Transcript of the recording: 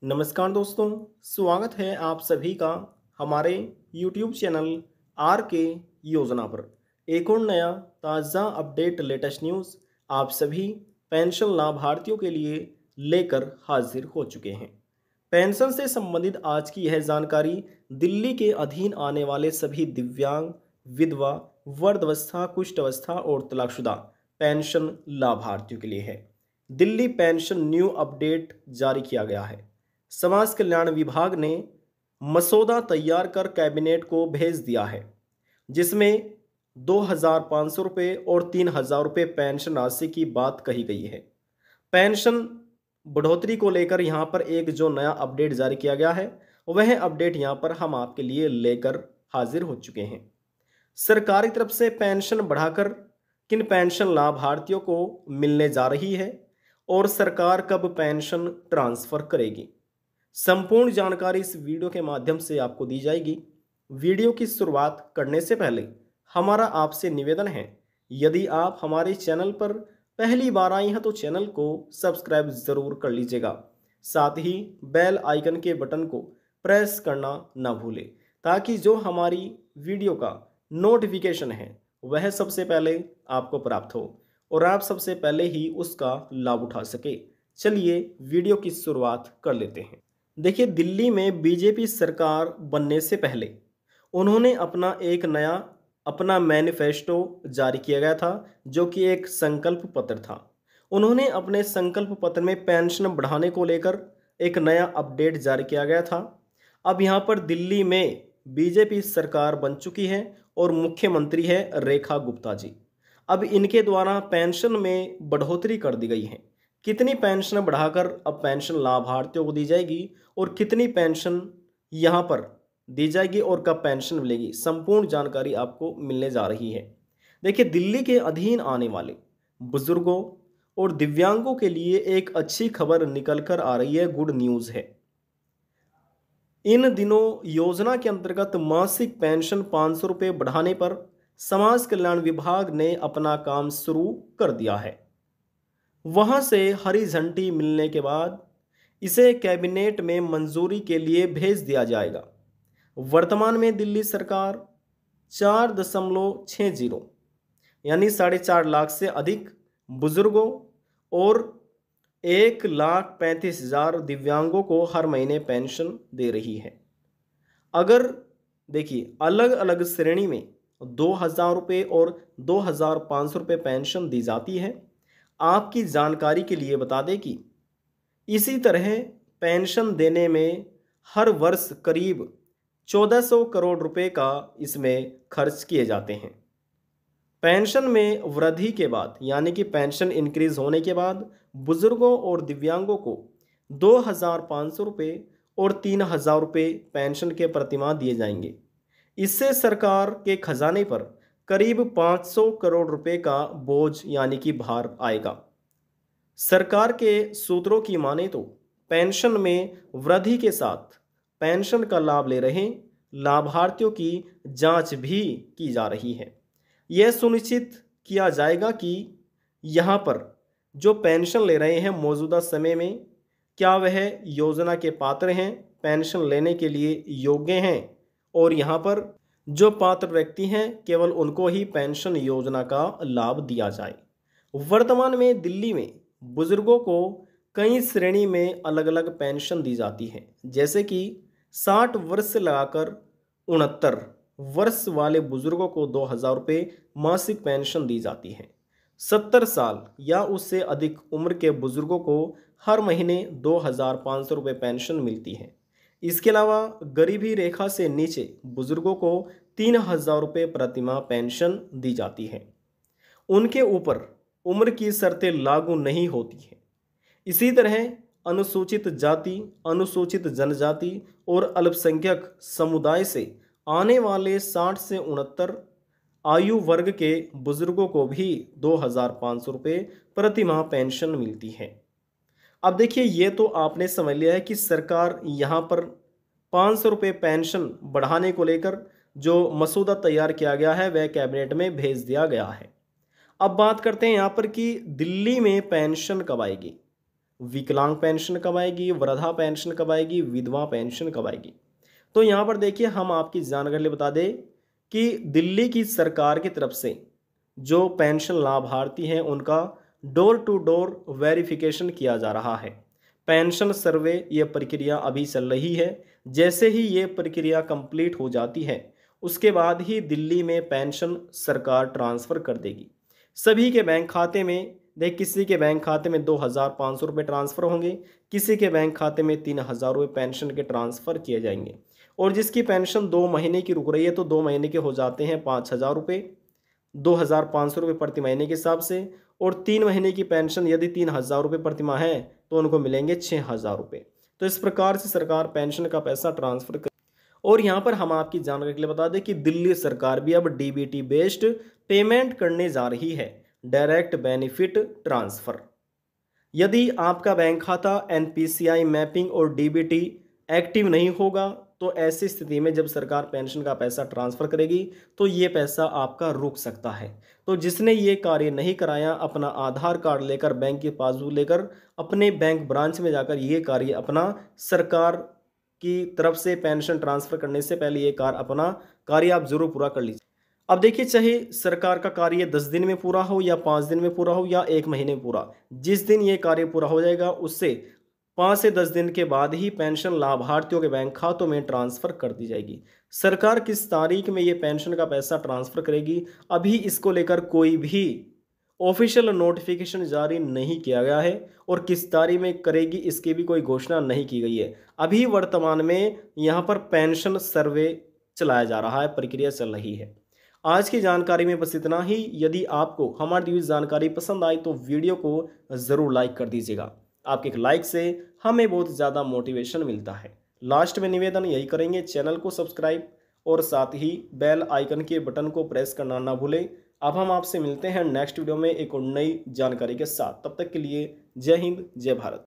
नमस्कार दोस्तों, स्वागत है आप सभी का हमारे YouTube चैनल आर के योजना पर। एक और नया ताज़ा अपडेट लेटेस्ट न्यूज़ आप सभी पेंशन लाभार्थियों के लिए लेकर हाजिर हो चुके हैं। पेंशन से संबंधित आज की यह जानकारी दिल्ली के अधीन आने वाले सभी दिव्यांग, विधवा, वृद्धावस्था, कुष्ठ अवस्था और तलाकशुदा पेंशन लाभार्थियों के लिए है। दिल्ली पेंशन न्यू अपडेट जारी किया गया है। समाज कल्याण विभाग ने मसौदा तैयार कर कैबिनेट को भेज दिया है, जिसमें 2,500 रुपये और 3,000 रुपये पेंशन राशि की बात कही गई है। पेंशन बढ़ोतरी को लेकर यहाँ पर एक जो नया अपडेट जारी किया गया है, वह अपडेट यहाँ पर हम आपके लिए लेकर हाजिर हो चुके हैं। सरकार की तरफ से पेंशन बढ़ाकर किन पेंशन लाभार्थियों को मिलने जा रही है और सरकार कब पेंशन ट्रांसफर करेगी, संपूर्ण जानकारी इस वीडियो के माध्यम से आपको दी जाएगी। वीडियो की शुरुआत करने से पहले हमारा आपसे निवेदन है, यदि आप हमारे चैनल पर पहली बार आए हैं तो चैनल को सब्सक्राइब ज़रूर कर लीजिएगा। साथ ही बेल आइकन के बटन को प्रेस करना ना भूलें, ताकि जो हमारी वीडियो का नोटिफिकेशन है वह सबसे पहले आपको प्राप्त हो और आप सबसे पहले ही उसका लाभ उठा सके। चलिए वीडियो की शुरुआत कर लेते हैं। देखिए, दिल्ली में बीजेपी सरकार बनने से पहले उन्होंने अपना मैनिफेस्टो जारी किया गया था, जो कि एक संकल्प पत्र था। उन्होंने अपने संकल्प पत्र में पेंशन बढ़ाने को लेकर एक नया अपडेट जारी किया गया था। अब यहाँ पर दिल्ली में बीजेपी सरकार बन चुकी है और मुख्यमंत्री है रेखा गुप्ता जी। अब इनके द्वारा पेंशन में बढ़ोतरी कर दी गई है। कितनी पेंशन बढ़ाकर अब पेंशन लाभार्थियों को दी जाएगी और कितनी पेंशन यहाँ पर दी जाएगी और कब पेंशन मिलेगी, संपूर्ण जानकारी आपको मिलने जा रही है। देखिए, दिल्ली के अधीन आने वाले बुजुर्गों और दिव्यांगों के लिए एक अच्छी खबर निकल कर आ रही है, गुड न्यूज़ है। इन दिनों योजना के अंतर्गत मासिक पेंशन 500 रुपये बढ़ाने पर समाज कल्याण विभाग ने अपना काम शुरू कर दिया है। वहां से हरी झंडी मिलने के बाद इसे कैबिनेट में मंजूरी के लिए भेज दिया जाएगा। वर्तमान में दिल्ली सरकार 4.60 यानी 4.5 लाख से अधिक बुजुर्गों और 1,35,000 दिव्यांगों को हर महीने पेंशन दे रही है। अगर देखिए, अलग अलग श्रेणी में 2,000 रुपये और 2,500 रुपये पेंशन दी जाती है। आपकी जानकारी के लिए बता दें कि इसी तरह पेंशन देने में हर वर्ष करीब 1,400 करोड़ रुपए का इसमें खर्च किए जाते हैं। पेंशन में वृद्धि के बाद, यानी कि पेंशन इंक्रीज होने के बाद, बुजुर्गों और दिव्यांगों को 2,500 रुपये और 3,000 रुपये पेंशन के प्रतिमाह दिए जाएंगे। इससे सरकार के खजाने पर करीब 500 करोड़ रुपए का बोझ यानी कि भार आएगा। सरकार के सूत्रों की माने तो पेंशन में वृद्धि के साथ पेंशन का लाभ ले रहे लाभार्थियों की जांच भी की जा रही है। यह सुनिश्चित किया जाएगा कि यहाँ पर जो पेंशन ले रहे हैं मौजूदा समय में, क्या वह योजना के पात्र हैं, पेंशन लेने के लिए योग्य हैं, और यहाँ पर जो पात्र व्यक्ति हैं केवल उनको ही पेंशन योजना का लाभ दिया जाए। वर्तमान में दिल्ली में बुजुर्गों को कई श्रेणी में अलग अलग पेंशन दी जाती है, जैसे कि 60 वर्ष से लगाकर 69 वर्ष वाले बुजुर्गों को 2,000 रुपये मासिक पेंशन दी जाती है। 70 साल या उससे अधिक उम्र के बुजुर्गों को हर महीने 2,500 रुपये पेंशन मिलती है। इसके अलावा गरीबी रेखा से नीचे बुजुर्गों को 3,000 रुपये प्रतिमाह पेंशन दी जाती है। उनके ऊपर उम्र की शर्तें लागू नहीं होती हैं। इसी तरह अनुसूचित जाति, अनुसूचित जनजाति और अल्पसंख्यक समुदाय से आने वाले 60 से 69 आयु वर्ग के बुजुर्गों को भी 2,500 रुपये प्रतिमाह पेंशन मिलती है। अब देखिए, ये तो आपने समझ लिया है कि सरकार यहाँ पर 500 रुपये पेंशन बढ़ाने को लेकर जो मसौदा तैयार किया गया है वह कैबिनेट में भेज दिया गया है। अब बात करते हैं यहाँ पर कि दिल्ली में पेंशन कब आएगी। विकलांग पेंशन कब आएगी, वृद्धा पेंशन कब आएगी, विधवा पेंशन कब आएगी। तो यहाँ पर देखिए हम आपकी जानकारी लिए बता दें कि दिल्ली की सरकार की तरफ से जो पेंशन लाभार्थी हैं उनका डोर टू डोर वेरिफिकेशन किया जा रहा है। पेंशन सर्वे ये प्रक्रिया अभी चल रही है। जैसे ही ये प्रक्रिया कंप्लीट हो जाती है उसके बाद ही दिल्ली में पेंशन सरकार ट्रांसफ़र कर देगी सभी के बैंक खाते में। देख, किसी के बैंक खाते में 2,500 रुपये ट्रांसफ़र होंगे, किसी के बैंक खाते में 3,000 रुपये पेंशन के ट्रांसफ़र किए जाएंगे। और जिसकी पेंशन 2 महीने की रुक रही है तो 2 महीने के हो जाते हैं 5,000 रुपये, 2,500 रुपये प्रति महीने के हिसाब से। और 3 महीने की पेंशन यदि 3,000 रुपये प्रति माह है तो उनको मिलेंगे 6,000 रुपये। तो इस प्रकार से सरकार पेंशन का पैसा ट्रांसफ़र कर। और यहाँ पर हम आपकी जानकारी के लिए बता दें कि दिल्ली सरकार भी अब डीबीटी बेस्ड पेमेंट करने जा रही है, डायरेक्ट बेनिफिट ट्रांसफ़र। यदि आपका बैंक खाता एनपीसीआई मैपिंग और डीबीटी एक्टिव नहीं होगा तो ऐसी स्थिति में जब सरकार पेंशन का पैसा ट्रांसफ़र करेगी तो ये पैसा आपका रुक सकता है। तो जिसने ये कार्य नहीं कराया, अपना आधार कार्ड लेकर, बैंक की पासबुक लेकर अपने बैंक ब्रांच में जाकर ये कार्य अपना सरकार की तरफ से पेंशन ट्रांसफ़र करने से पहले ये अपना कार्य आप जरूर पूरा कर लीजिए। अब देखिए, चाहे सरकार का कार्य 10 दिन में पूरा हो या 5 दिन में पूरा हो या 1 महीने में पूरा, जिस दिन ये कार्य पूरा हो जाएगा उससे 5 से 10 दिन के बाद ही पेंशन लाभार्थियों के बैंक खातों में ट्रांसफ़र कर दी जाएगी। सरकार किस तारीख में ये पेंशन का पैसा ट्रांसफ़र करेगी, अभी इसको लेकर कोई भी ऑफिशियल नोटिफिकेशन जारी नहीं किया गया है और किस तारीख में करेगी इसकी भी कोई घोषणा नहीं की गई है। अभी वर्तमान में यहाँ पर पेंशन सर्वे चलाया जा रहा है, प्रक्रिया चल रही है। आज की जानकारी में बस इतना ही। यदि आपको हमारी दी जानकारी पसंद आई तो वीडियो को ज़रूर लाइक कर दीजिएगा। आपके एक लाइक से हमें बहुत ज़्यादा मोटिवेशन मिलता है। लास्ट में निवेदन यही करेंगे, चैनल को सब्सक्राइब और साथ ही बेल आइकन के बटन को प्रेस करना ना भूलें। अब हम आपसे मिलते हैं नेक्स्ट वीडियो में एक और नई जानकारी के साथ। तब तक के लिए जय हिंद, जय भारत।